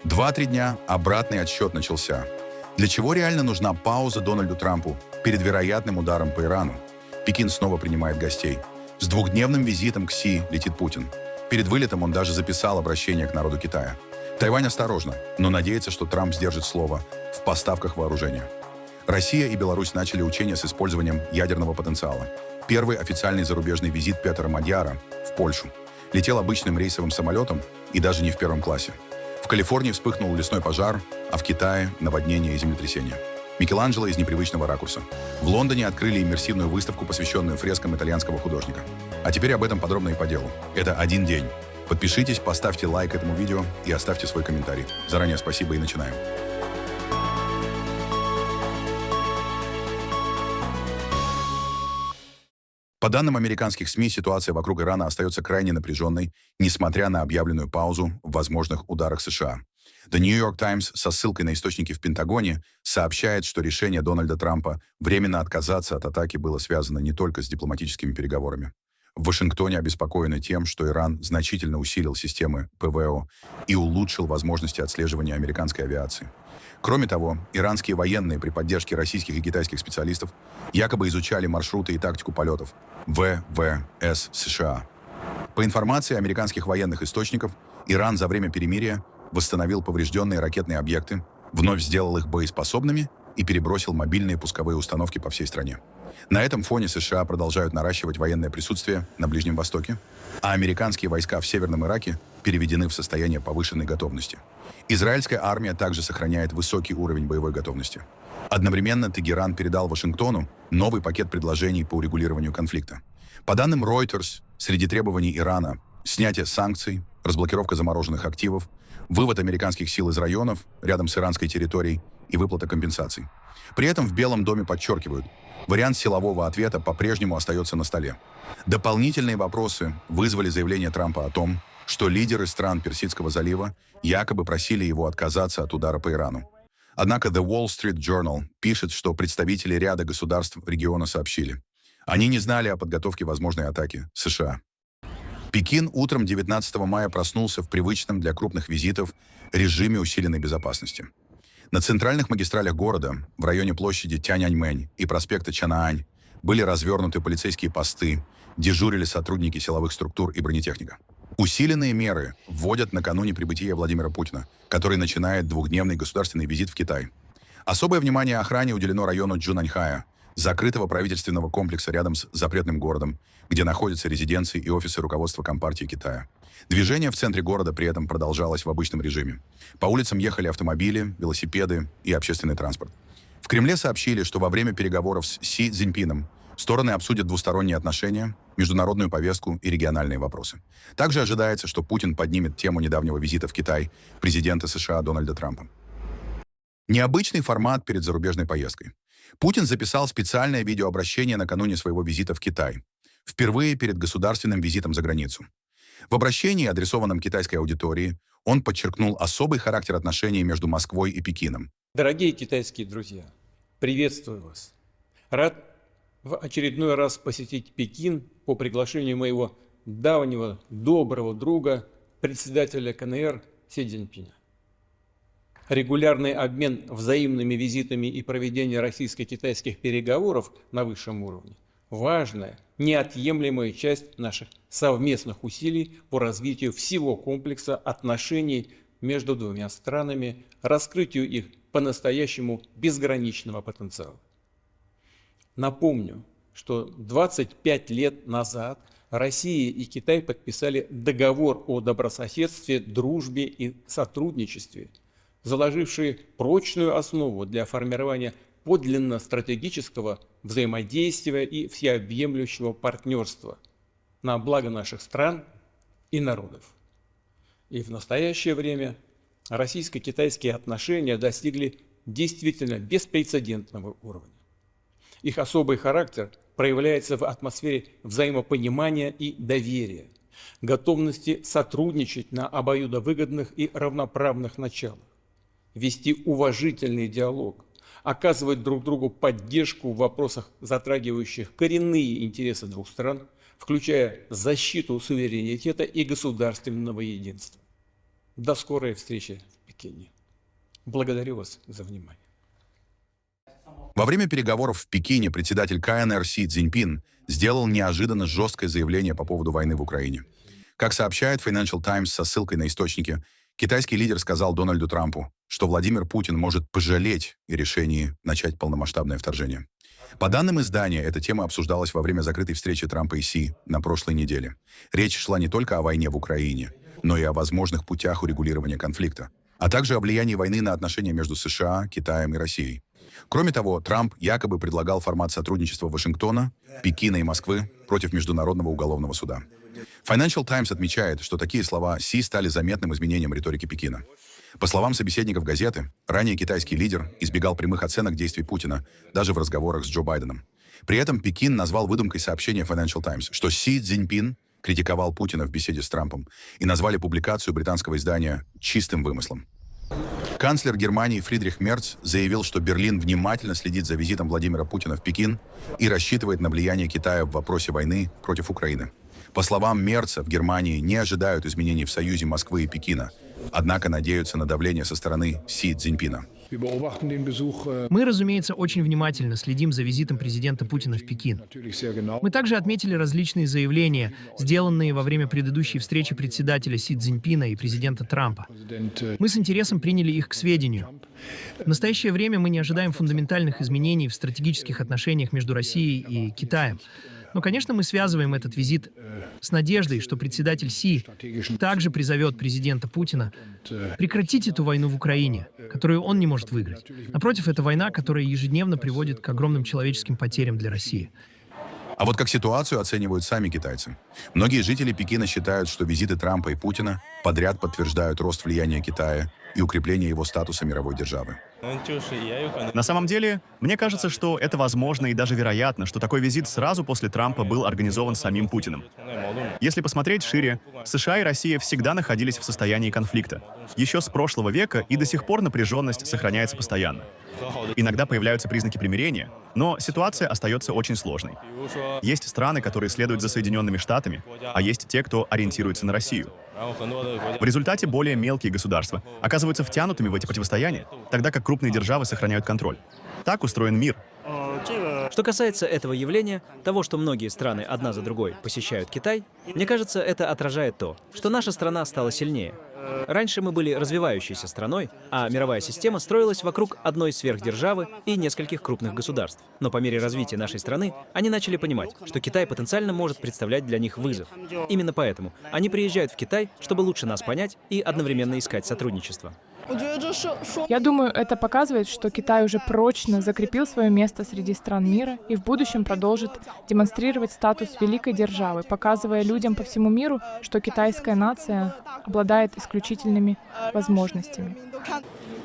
2-3 дня обратный отсчет начался. Для чего реально нужна пауза Дональду Трампу перед вероятным ударом по Ирану? Пекин снова принимает гостей. С двухдневным визитом к Си летит Путин. Перед вылетом он даже записал обращение к народу Китая. Тайвань осторожно, но надеется, что Трамп сдержит слово в поставках вооружения. Россия и Беларусь начали учения с использованием ядерного потенциала. Первый официальный зарубежный визит Петера Мадьяра в Польшу. Летел обычным рейсовым самолетом и даже не в первом классе. В Калифорнии вспыхнул лесной пожар, а в Китае – наводнение и землетрясение. Микеланджело из непривычного ракурса. В Лондоне открыли иммерсивную выставку, посвященную фрескам итальянского художника. А теперь об этом подробно и по делу. Это один день. Подпишитесь, поставьте лайк этому видео и оставьте свой комментарий. Заранее спасибо и начинаем. По данным американских СМИ, ситуация вокруг Ирана остается крайне напряженной, несмотря на объявленную паузу в возможных ударах США. The New York Times со ссылкой на источники в Пентагоне сообщает, что решение Дональда Трампа временно отказаться от атаки было связано не только с дипломатическими переговорами. В Вашингтоне обеспокоены тем, что Иран значительно усилил системы ПВО и улучшил возможности отслеживания американской авиации. Кроме того, иранские военные при поддержке российских и китайских специалистов якобы изучали маршруты и тактику полетов ВВС США. По информации американских военных источников, Иран за время перемирия восстановил поврежденные ракетные объекты, вновь сделал их боеспособными и перебросил мобильные пусковые установки по всей стране. На этом фоне США продолжают наращивать военное присутствие на Ближнем Востоке, а американские войска в Северном Ираке переведены в состояние повышенной готовности. Израильская армия также сохраняет высокий уровень боевой готовности. Одновременно Тегеран передал Вашингтону новый пакет предложений по урегулированию конфликта. По данным Reuters, среди требований Ирана снятие санкций, разблокировка замороженных активов, вывод американских сил из районов рядом с иранской территорией и выплата компенсаций. При этом в Белом доме подчеркивают, вариант силового ответа по-прежнему остается на столе. Дополнительные вопросы вызвали заявление Трампа о том, что лидеры стран Персидского залива якобы просили его отказаться от удара по Ирану. Однако The Wall Street Journal пишет, что представители ряда государств региона сообщили, они не знали о подготовке возможной атаки США. Пекин утром 19 мая проснулся в привычном для крупных визитов режиме усиленной безопасности. На центральных магистралях города, в районе площади Тяньаньмэнь и проспекта Чанаань, были развернуты полицейские посты, дежурили сотрудники силовых структур и бронетехника. Усиленные меры вводят накануне прибытия Владимира Путина, который начинает двухдневный государственный визит в Китай. Особое внимание охране уделено району Джунаньхая, закрытого правительственного комплекса рядом с запретным городом, где находятся резиденции и офисы руководства Компартии Китая. Движение в центре города при этом продолжалось в обычном режиме. По улицам ехали автомобили, велосипеды и общественный транспорт. В Кремле сообщили, что во время переговоров с Си Цзиньпином стороны обсудят двусторонние отношения, международную повестку и региональные вопросы. Также ожидается, что Путин поднимет тему недавнего визита в Китай президента США Дональда Трампа. Необычный формат перед зарубежной поездкой. Путин записал специальное видеообращение накануне своего визита в Китай. Впервые перед государственным визитом за границу. В обращении, адресованном китайской аудитории, он подчеркнул особый характер отношений между Москвой и Пекином. Дорогие китайские друзья, приветствую вас. Рад в очередной раз посетить Пекин по приглашению моего давнего доброго друга, председателя КНР Си Цзиньпиня. Регулярный обмен взаимными визитами и проведение российско-китайских переговоров на высшем уровне – важная, неотъемлемая часть наших совместных усилий по развитию всего комплекса отношений между двумя странами, раскрытию их по-настоящему безграничного потенциала. Напомню, что 25 лет назад Россия и Китай подписали договор о добрососедстве, дружбе и сотрудничестве, заложивший прочную основу для формирования подлинно стратегического взаимодействия и всеобъемлющего партнерства на благо наших стран и народов. И в настоящее время российско-китайские отношения достигли действительно беспрецедентного уровня. Их особый характер проявляется в атмосфере взаимопонимания и доверия, готовности сотрудничать на обоюдовыгодных и равноправных началах, вести уважительный диалог, оказывать друг другу поддержку в вопросах, затрагивающих коренные интересы двух стран, включая защиту суверенитета и государственного единства. До скорой встречи в Пекине. Пекине. Благодарю вас за внимание. Во время переговоров в Пекине председатель КНР Си Цзиньпин сделал неожиданно жесткое заявление по поводу войны в Украине. Как сообщает Financial Times со ссылкой на источники, китайский лидер сказал Дональду Трампу, что Владимир Путин может пожалеть о решении начать полномасштабное вторжение. По данным издания, эта тема обсуждалась во время закрытой встречи Трампа и Си на прошлой неделе. Речь шла не только о войне в Украине, но и о возможных путях урегулирования конфликта, а также о влиянии войны на отношения между США, Китаем и Россией. Кроме того, Трамп якобы предлагал формат сотрудничества Вашингтона, Пекина и Москвы против Международного уголовного суда. Financial Times отмечает, что такие слова Си стали заметным изменением риторики Пекина. По словам собеседников газеты, ранее китайский лидер избегал прямых оценок действий Путина, даже в разговорах с Джо Байденом. При этом Пекин назвал выдумкой сообщения Financial Times, что Си Цзиньпин критиковал Путина в беседе с Трампом и назвали публикацию британского издания «чистым вымыслом». Канцлер Германии Фридрих Мерц заявил, что Берлин внимательно следит за визитом Владимира Путина в Пекин и рассчитывает на влияние Китая в вопросе войны против Украины. По словам Мерца, в Германии не ожидают изменений в союзе Москвы и Пекина, однако надеются на давление со стороны Си Цзиньпина. Мы, разумеется, очень внимательно следим за визитом президента Путина в Пекин. Мы также отметили различные заявления, сделанные во время предыдущей встречи председателя Си Цзиньпина и президента Трампа. Мы с интересом приняли их к сведению. В настоящее время мы не ожидаем фундаментальных изменений в стратегических отношениях между Россией и Китаем. Но, конечно, мы связываем этот визит с надеждой, что председатель Си также призовет президента Путина прекратить эту войну в Украине, которую он не может выиграть. Напротив, это война, которая ежедневно приводит к огромным человеческим потерям для России. А вот как ситуацию оценивают сами китайцы. Многие жители Пекина считают, что визиты Трампа и Путина подряд подтверждают рост влияния Китая и укрепление его статуса мировой державы. На самом деле, мне кажется, что это возможно и даже вероятно, что такой визит сразу после Трампа был организован самим Путиным. Если посмотреть шире, США и Россия всегда находились в состоянии конфликта. Еще с прошлого века и до сих пор напряженность сохраняется постоянно. Иногда появляются признаки примирения, но ситуация остается очень сложной. Есть страны, которые следуют за Соединенными Штатами, а есть те, кто ориентируется на Россию. В результате более мелкие государства оказываются втянутыми в эти противостояния, тогда как крупные державы сохраняют контроль. Так устроен мир. Что касается этого явления, того, что многие страны одна за другой посещают Китай, мне кажется, это отражает то, что наша страна стала сильнее. Раньше мы были развивающейся страной, а мировая система строилась вокруг одной сверхдержавы и нескольких крупных государств. Но по мере развития нашей страны они начали понимать, что Китай потенциально может представлять для них вызов. Именно поэтому они приезжают в Китай, чтобы лучше нас понять и одновременно искать сотрудничество. Я думаю, это показывает, что Китай уже прочно закрепил свое место среди стран мира и в будущем продолжит демонстрировать статус великой державы, показывая людям по всему миру, что китайская нация обладает исключительными возможностями.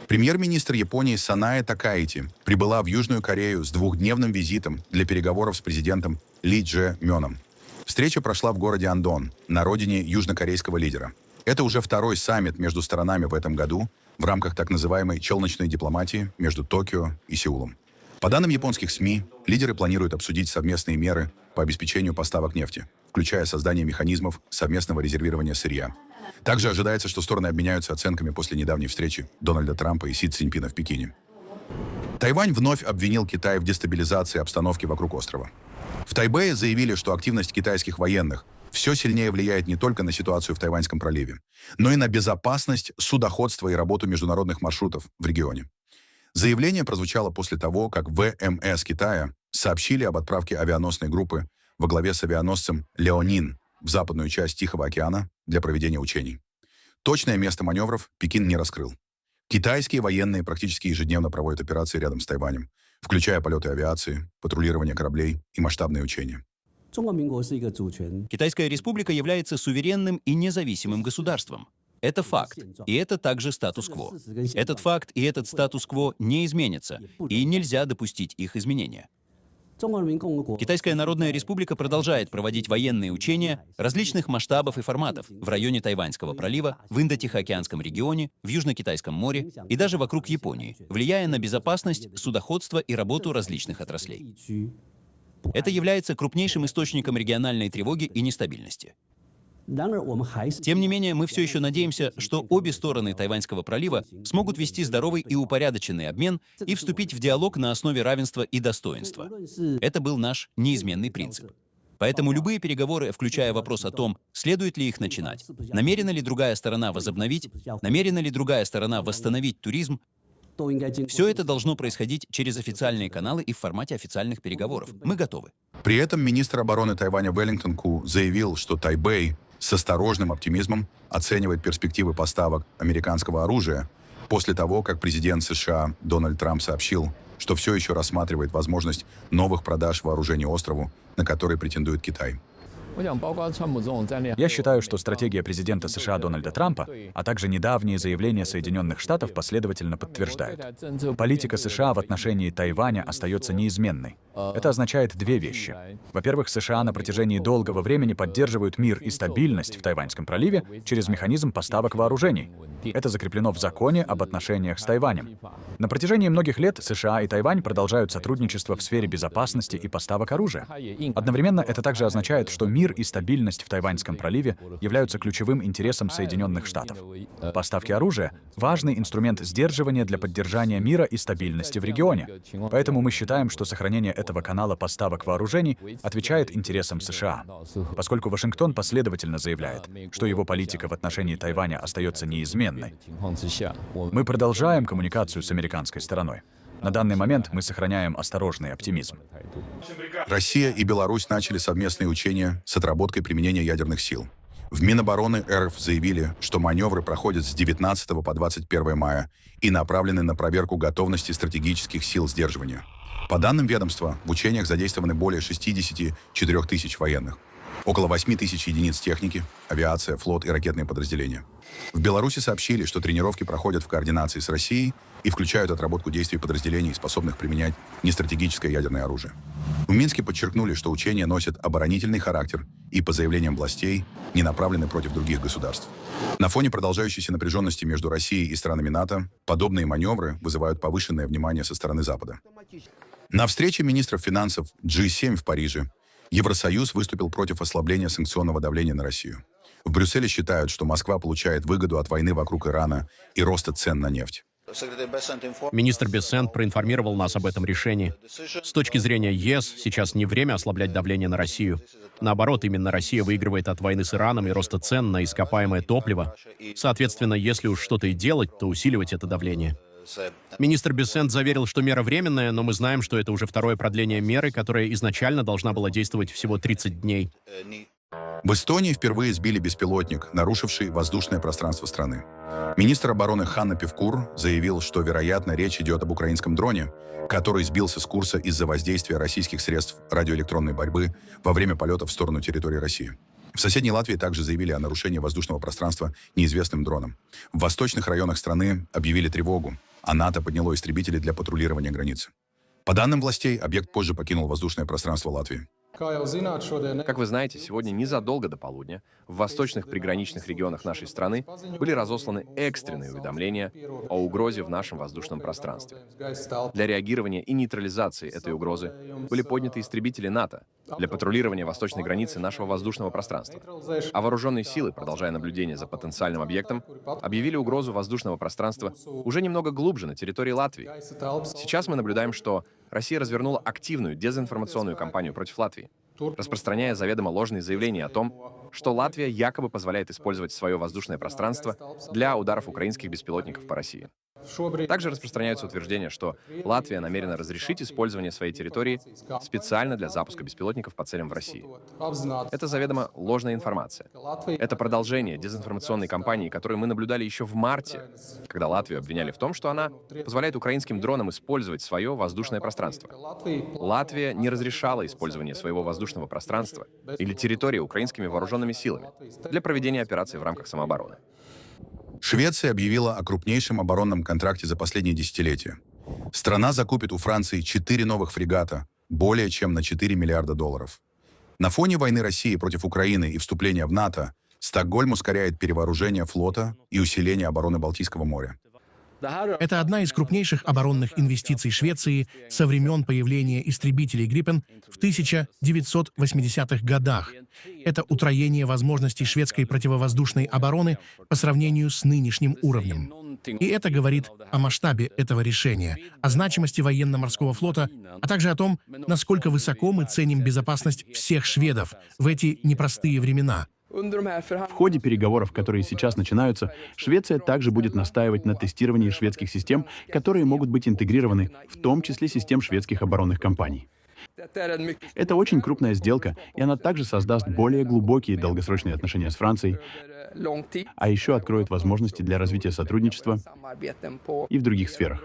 Премьер-министр Японии Санае Такаити прибыла в Южную Корею с двухдневным визитом для переговоров с президентом Ли Дже Мёном. Встреча прошла в городе Андон, на родине южнокорейского лидера. Это уже второй саммит между сторонами в этом году в рамках так называемой челночной дипломатии между Токио и Сеулом. По данным японских СМИ, лидеры планируют обсудить совместные меры по обеспечению поставок нефти, включая создание механизмов совместного резервирования сырья. Также ожидается, что стороны обменяются оценками после недавней встречи Дональда Трампа и Си Цзиньпина в Пекине. Тайвань вновь обвинил Китай в дестабилизации обстановки вокруг острова. В Тайбэе заявили, что активность китайских военных все сильнее влияет не только на ситуацию в Тайваньском проливе, но и на безопасность судоходства и работу международных маршрутов в регионе. Заявление прозвучало после того, как ВМС Китая сообщили об отправке авианосной группы во главе с авианосцем «Леонин» в западную часть Тихого океана для проведения учений. Точное место маневров Пекин не раскрыл. Китайские военные практически ежедневно проводят операции рядом с Тайванем, включая полеты авиации, патрулирование кораблей и масштабные учения. Китайская республика является суверенным и независимым государством. Это факт, и это также статус-кво. Этот факт и этот статус-кво не изменятся, и нельзя допустить их изменения. Китайская Народная Республика продолжает проводить военные учения различных масштабов и форматов в районе Тайваньского пролива, в Индо-Тихоокеанском регионе, в Южно-Китайском море и даже вокруг Японии, влияя на безопасность, судоходство и работу различных отраслей. Это является крупнейшим источником региональной тревоги и нестабильности. Тем не менее, мы все еще надеемся, что обе стороны Тайваньского пролива смогут вести здоровый и упорядоченный обмен и вступить в диалог на основе равенства и достоинства. Это был наш неизменный принцип. Поэтому любые переговоры, включая вопрос о том, следует ли их начинать, намерена ли другая сторона возобновить, намерена ли другая сторона восстановить туризм, все это должно происходить через официальные каналы и в формате официальных переговоров. Мы готовы. При этом министр обороны Тайваня Веллингтон Ку заявил, что Тайбэй с осторожным оптимизмом оценивает перспективы поставок американского оружия после того, как президент США Дональд Трамп сообщил, что все еще рассматривает возможность новых продаж вооружений острову, на который претендует Китай. Я считаю, что стратегия президента США Дональда Трампа, а также недавние заявления Соединенных Штатов последовательно подтверждают. Политика США в отношении Тайваня остается неизменной. Это означает две вещи. Во-первых, США на протяжении долгого времени поддерживают мир и стабильность в Тайваньском проливе через механизм поставок вооружений. Это закреплено в законе об отношениях с Тайванем. На протяжении многих лет США и Тайвань продолжают сотрудничество в сфере безопасности и поставок оружия. Одновременно это также означает, что мир и стабильность в Тайваньском проливе являются ключевым интересом Соединенных Штатов. Поставки оружия — важный инструмент сдерживания для поддержания мира и стабильности в регионе. Поэтому мы считаем, что сохранение этого канала поставок вооружений отвечает интересам США. Поскольку Вашингтон последовательно заявляет, что его политика в отношении Тайваня остается неизменной, мы продолжаем коммуникацию с американской стороной. На данный момент мы сохраняем осторожный оптимизм. Россия и Беларусь начали совместные учения с отработкой применения ядерных сил. В Минобороны РФ заявили, что маневры проходят с 19 по 21 мая и направлены на проверку готовности стратегических сил сдерживания. По данным ведомства, в учениях задействованы более 64 тысяч военных, около 8 тысяч единиц техники, авиация, флот и ракетные подразделения. В Беларуси сообщили, что тренировки проходят в координации с Россией и включают отработку действий подразделений, способных применять нестратегическое ядерное оружие. В Минске подчеркнули, что учения носят оборонительный характер и, по заявлениям властей, не направлены против других государств. На фоне продолжающейся напряженности между Россией и странами НАТО подобные маневры вызывают повышенное внимание со стороны Запада. На встрече министров финансов G7 в Париже Евросоюз выступил против ослабления санкционного давления на Россию. В Брюсселе считают, что Москва получает выгоду от войны вокруг Ирана и роста цен на нефть. Министр Бессент проинформировал нас об этом решении. С точки зрения ЕС, сейчас не время ослаблять давление на Россию. Наоборот, именно Россия выигрывает от войны с Ираном и роста цен на ископаемое топливо. Соответственно, если уж что-то и делать, то усиливать это давление. Министр Бессент заверил, что мера временная, но мы знаем, что это уже второе продление меры, которая изначально должна была действовать всего 30 дней. В Эстонии впервые сбили беспилотник, нарушивший воздушное пространство страны. Министр обороны Ханна Певкур заявил, что, вероятно, речь идет об украинском дроне, который сбился с курса из-за воздействия российских средств радиоэлектронной борьбы во время полета в сторону территории России. В соседней Латвии также заявили о нарушении воздушного пространства неизвестным дроном. В восточных районах страны объявили тревогу, а НАТО подняло истребители для патрулирования границы. По данным властей, объект позже покинул воздушное пространство Латвии. Как вы знаете, сегодня незадолго до полудня в восточных приграничных регионах нашей страны были разосланы экстренные уведомления о угрозе в нашем воздушном пространстве. Для реагирования и нейтрализации этой угрозы были подняты истребители НАТО для патрулирования восточной границы нашего воздушного пространства. А вооруженные силы, продолжая наблюдение за потенциальным объектом, объявили угрозу воздушного пространства уже немного глубже на территории Латвии. Сейчас мы наблюдаем, что Россия развернула активную дезинформационную кампанию против Латвии, распространяя заведомо ложные заявления о том, что Латвия якобы позволяет использовать свое воздушное пространство для ударов украинских беспилотников по России. Также распространяются утверждения, что Латвия намерена разрешить использование своей территории специально для запуска беспилотников по целям в России. Это заведомо ложная информация. Это продолжение дезинформационной кампании, которую мы наблюдали еще в марте, когда Латвию обвиняли в том, что она позволяет украинским дронам использовать свое воздушное пространство. Латвия не разрешала использование своего воздушного пространства или территории украинскими вооруженными силами для проведения операций в рамках самообороны. Швеция объявила о крупнейшем оборонном контракте за последние десятилетия. Страна закупит у Франции 4 новых фрегата, более чем на 4 миллиарда долларов. На фоне войны России против Украины и вступления в НАТО Стокгольм ускоряет перевооружение флота и усиление обороны Балтийского моря. Это одна из крупнейших оборонных инвестиций Швеции со времен появления истребителей «Гриппен» в 1980-х годах. Это утроение возможностей шведской противовоздушной обороны по сравнению с нынешним уровнем. И это говорит о масштабе этого решения, о значимости военно-морского флота, а также о том, насколько высоко мы ценим безопасность всех шведов в эти непростые времена. В ходе переговоров, которые сейчас начинаются, Швеция также будет настаивать на тестировании шведских систем, которые могут быть интегрированы, в том числе систем шведских оборонных компаний. Это очень крупная сделка, и она также создаст более глубокие долгосрочные отношения с Францией, а еще откроет возможности для развития сотрудничества и в других сферах.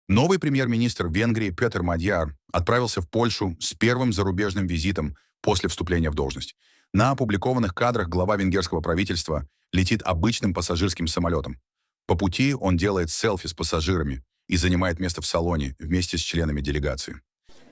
Новый премьер-министр Венгрии Петер Мадьяр отправился в Польшу с первым зарубежным визитом после вступления в должность. На опубликованных кадрах глава венгерского правительства летит обычным пассажирским самолетом. По пути он делает селфи с пассажирами и занимает место в салоне вместе с членами делегации.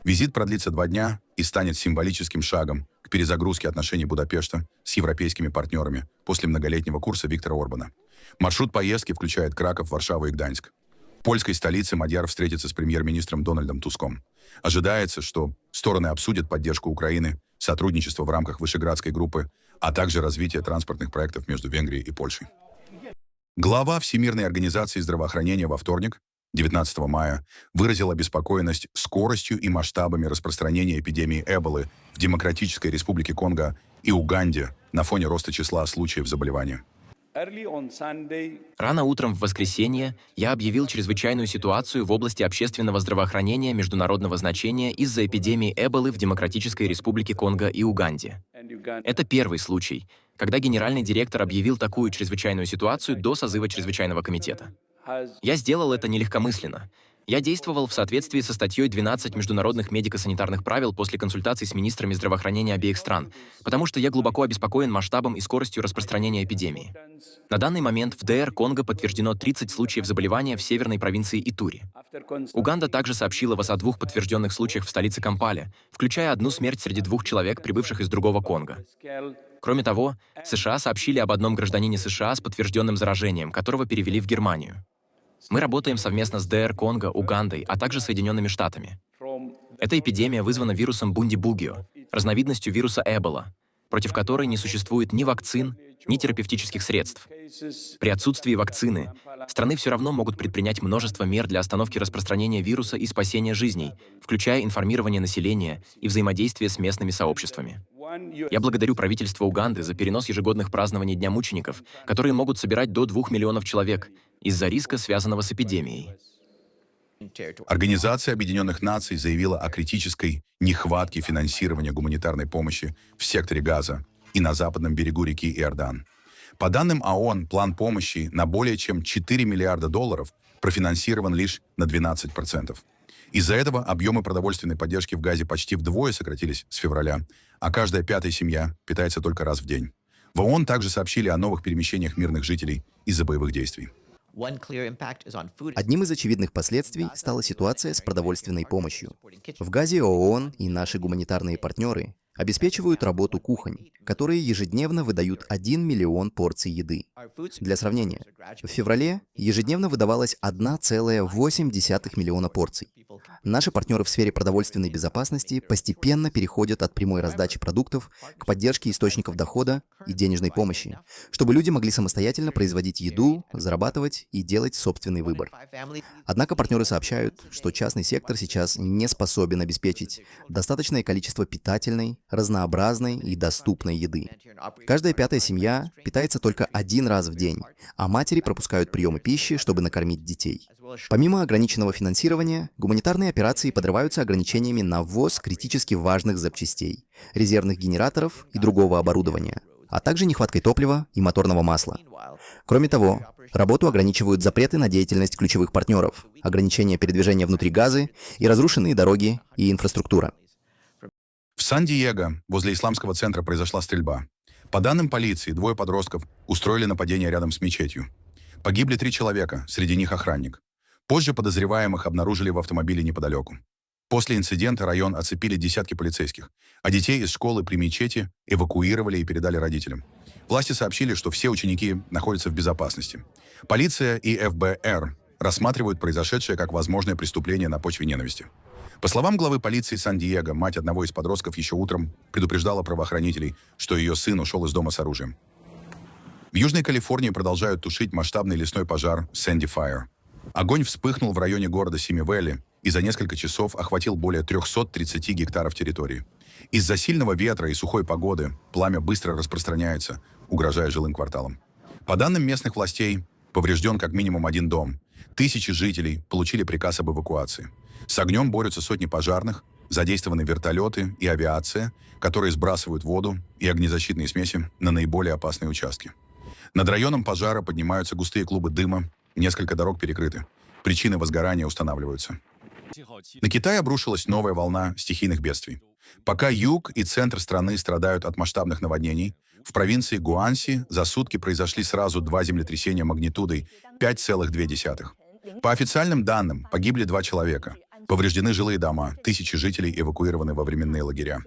Визит продлится 2 дня и станет символическим шагом к перезагрузке отношений Будапешта с европейскими партнерами после многолетнего курса Виктора Орбана. Маршрут поездки включает Краков, Варшаву и Гданьск. В польской столице Мадьяр встретится с премьер-министром Дональдом Туском. Ожидается, что стороны обсудят поддержку Украины, сотрудничество в рамках Вышеградской группы, а также развитие транспортных проектов между Венгрией и Польшей. Глава Всемирной организации здравоохранения во вторник, 19 мая, выразил обеспокоенность скоростью и масштабами распространения эпидемии Эболы в Демократической Республике Конго и Уганде на фоне роста числа случаев заболевания. Рано утром в воскресенье я объявил чрезвычайную ситуацию в области общественного здравоохранения международного значения из-за эпидемии Эболы в Демократической Республике Конго и Уганде. Это первый случай, когда генеральный директор объявил такую чрезвычайную ситуацию до созыва чрезвычайного комитета. Я сделал это нелегкомысленно. Я действовал в соответствии со статьей 12 международных медико-санитарных правил после консультаций с министрами здравоохранения обеих стран, потому что я глубоко обеспокоен масштабом и скоростью распространения эпидемии. На данный момент в ДР Конго подтверждено 30 случаев заболевания в северной провинции Итури. Уганда также сообщила о 2 подтвержденных случаях в столице Кампале, включая 1 смерть среди 2 человек, прибывших из другого Конго. Кроме того, США сообщили об 1 гражданине США с подтвержденным заражением, которого перевели в Германию. Мы работаем совместно с ДР Конго, Угандой, а также Соединенными Штатами. Эта эпидемия вызвана вирусом Бундибугио, разновидностью вируса Эбола, против которой не существует ни вакцин, ни терапевтических средств. При отсутствии вакцины страны все равно могут предпринять множество мер для остановки распространения вируса и спасения жизней, включая информирование населения и взаимодействие с местными сообществами. Я благодарю правительство Уганды за перенос ежегодных празднований Дня мучеников, которые могут собирать до 2 миллионов человек, из-за риска, связанного с эпидемией. Организация Объединенных Наций заявила о критической нехватке финансирования гуманитарной помощи в секторе Газа и на западном берегу реки Иордан. По данным ООН, план помощи на более чем $4 миллиарда профинансирован лишь на 12%. Из-за этого объемы продовольственной поддержки в Газе почти вдвое сократились с февраля, а каждая 5-я семья питается только раз в день. В ООН также сообщили о новых перемещениях мирных жителей из-за боевых действий. Одним из очевидных последствий стала ситуация с продовольственной помощью. В Газе ООН и наши гуманитарные партнеры обеспечивают работу кухонь, которые ежедневно выдают 1 миллион порций еды. Для сравнения, в феврале ежедневно выдавалось 1,8 миллиона порций. Наши партнеры в сфере продовольственной безопасности постепенно переходят от прямой раздачи продуктов к поддержке источников дохода и денежной помощи, чтобы люди могли самостоятельно производить еду, зарабатывать и делать собственный выбор. Однако партнеры сообщают, что частный сектор сейчас не способен обеспечить достаточное количество питательной, разнообразной и доступной еды. Каждая 5-я семья питается только 1 раз в день, а матери пропускают приемы пищи, чтобы накормить детей. Помимо ограниченного финансирования, гуманитарные операции подрываются ограничениями на ввоз критически важных запчастей, резервных генераторов и другого оборудования, а также нехваткой топлива и моторного масла. Кроме того, работу ограничивают запреты на деятельность ключевых партнеров, ограничения передвижения внутри Газы и разрушенные дороги и инфраструктура. В Сан-Диего возле исламского центра произошла стрельба. По данным полиции, 2 подростков устроили нападение рядом с мечетью. Погибли 3 человека, среди них охранник. Позже подозреваемых обнаружили в автомобиле неподалеку. После инцидента район оцепили десятки полицейских, а детей из школы при мечети эвакуировали и передали родителям. Власти сообщили, что все ученики находятся в безопасности. Полиция и ФБР рассматривают произошедшее как возможное преступление на почве ненависти. По словам главы полиции Сан-Диего, мать одного из подростков еще утром предупреждала правоохранителей, что ее сын ушел из дома с оружием. В Южной Калифорнии продолжают тушить масштабный лесной пожар Sandy Fire. Огонь вспыхнул в районе города Сими-Вэлли и за несколько часов охватил более 330 гектаров территории. Из-за сильного ветра и сухой погоды пламя быстро распространяется, угрожая жилым кварталам. По данным местных властей, поврежден как минимум один дом. Тысячи жителей получили приказ об эвакуации. С огнем борются сотни пожарных, задействованы вертолеты и авиация, которые сбрасывают воду и огнезащитные смеси на наиболее опасные участки. Над районом пожара поднимаются густые клубы дыма, несколько дорог перекрыты. Причины возгорания устанавливаются. На Китай обрушилась новая волна стихийных бедствий. Пока юг и центр страны страдают от масштабных наводнений, в провинции Гуанси за сутки произошли сразу 2 землетрясения магнитудой 5,2. По официальным данным, погибли 2 человека. Повреждены жилые дома, тысячи жителей эвакуированы во временные лагеря.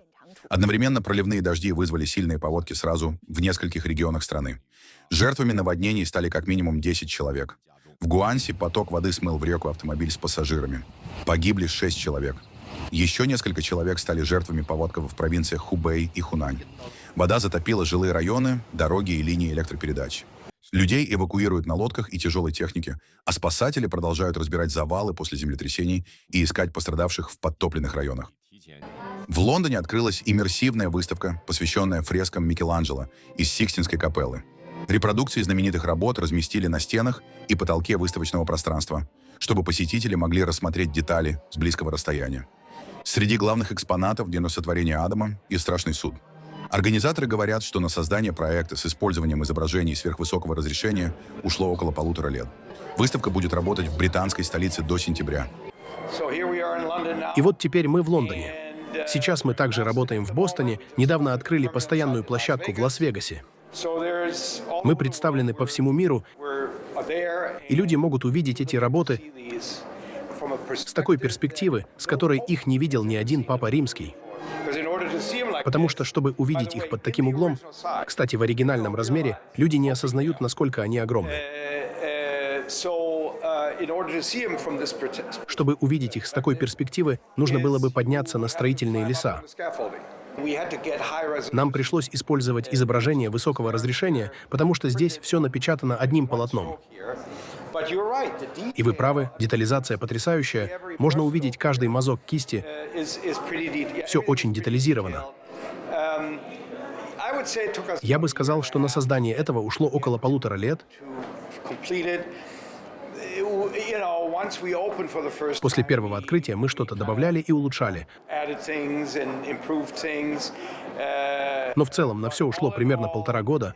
Одновременно проливные дожди вызвали сильные поводки сразу в нескольких регионах страны. Жертвами наводнений стали как минимум 10 человек. В Гуанси поток воды смыл в реку автомобиль с пассажирами. Погибли 6 человек. Еще несколько человек стали жертвами поводков в провинциях Хубэй и Хунань. Вода затопила жилые районы, дороги и линии электропередач. Людей эвакуируют на лодках и тяжелой технике, а спасатели продолжают разбирать завалы после землетрясений и искать пострадавших в подтопленных районах. В Лондоне открылась иммерсивная выставка, посвященная фрескам Микеланджело из Сикстинской капеллы. Репродукции знаменитых работ разместили на стенах и потолке выставочного пространства, чтобы посетители могли рассмотреть детали с близкого расстояния. Среди главных экспонатов День сотворения Адама и Страшный суд. Организаторы говорят, что на создание проекта с использованием изображений сверхвысокого разрешения ушло около 1,5 лет. Выставка будет работать в британской столице до сентября. И вот теперь мы в Лондоне. Сейчас мы также работаем в Бостоне, недавно открыли постоянную площадку в Лас-Вегасе. Мы представлены по всему миру, и люди могут увидеть эти работы с такой перспективы, с которой их не видел ни один Папа Римский. Потому что, чтобы увидеть их под таким углом, кстати, в оригинальном размере, люди не осознают, насколько они огромны. Чтобы увидеть их с такой перспективы, нужно было бы подняться на строительные леса. Нам пришлось использовать изображение высокого разрешения, потому что здесь все напечатано одним полотном. И вы правы, детализация потрясающая. Можно увидеть каждый мазок кисти. Все очень детализировано. Я бы сказал, что на создание этого ушло около 1,5 лет. После первого открытия мы что-то добавляли и улучшали. Но в целом на все ушло примерно 1,5 года.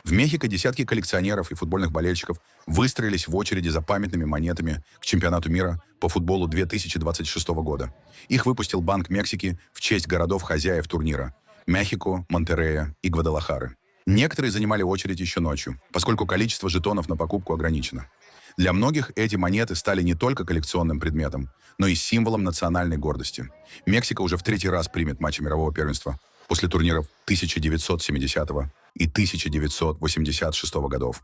В Мехико десятки коллекционеров и футбольных болельщиков выстроились в очереди за памятными монетами к чемпионату мира по футболу 2026 года. Их выпустил Банк Мексики в честь городов-хозяев турнира – Мехико, Монтеррея и Гвадалахары. Некоторые занимали очередь еще ночью, поскольку количество жетонов на покупку ограничено. Для многих эти монеты стали не только коллекционным предметом, но и символом национальной гордости. Мексика уже в 3-й раз примет матчи мирового первенства после турниров 1970 и 1986 годов.